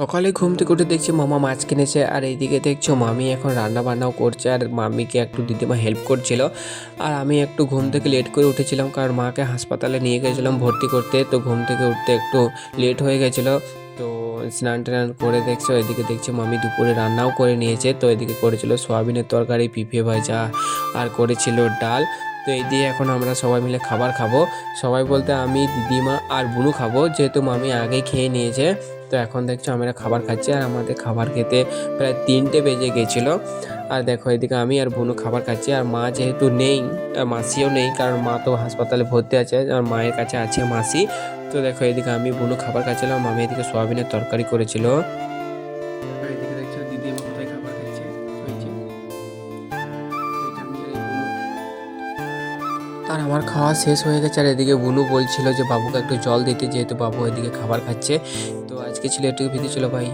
সকালে ঘুম থেকে উঠে দেখছি মামা মাছ কিনেছে, আর এইদিকে দেখছো মামি এখন রান্না বান্নাও করছে, আর মামিকে একটু দিদিমা হেল্প করছিল। আর আমি একটু ঘুম থেকে লেট করে উঠেছিলাম, কারণ মাকে হাসপাতালে নিয়ে গেছিলাম ভর্তি করতে, তো ঘুম থেকে উঠতে একটু লেট হয়ে গেছিলো। তো স্নান টান করে দেখছো এদিকে দেখছি মামি দুপুরে রান্নাও করে নিয়েছে। তো এদিকে করেছিল সোয়াবিনের তরকারি, পিঁপে ভাজা, আর করেছিল ডাল। তো এই দিয়ে এখন আমরা সবাই মিলে খাবার খাবো। সবাই বলতে আমি, দিদিমা আর বুনু খাবো, যেহেতু মামি আগেই খেয়ে নিয়েছে। তো এখন দেখছো আমরা খাবার খাচ্ছি, আর আমাদের খাবার খেতে প্রায় 3টে বেজে গেছিলো। আর দেখো এদিকে আমি আর বোনও খাবার খাচ্ছি, আর মা যেহেতু নেই, আর মাসিও নেই, কারণ মা তো হাসপাতালে ভর্তি আছে, আর মায়ের কাছে আছে মাসি। তো দেখো এদিকে আমি বোনও খাবার খাচ্ছিলাম, মামি এদিকে সোয়াবিনের তরকারি করেছিল। আর এদিকে দেখছো দিদিমা কোথায় খাবার খাচ্ছে, ওই যে, এই যে আমি আর এই বুনু। আর আমার খাওয়া শেষ হয়ে গেছে, আর এদিকে বুনু বলছিল যে বাবুকে একটু জল দিতে, যেহেতু বাবু এদিকে খাবার খাচ্ছে। তো আজকে ছিল এটুকু ভিডিও, ছিল ভাই।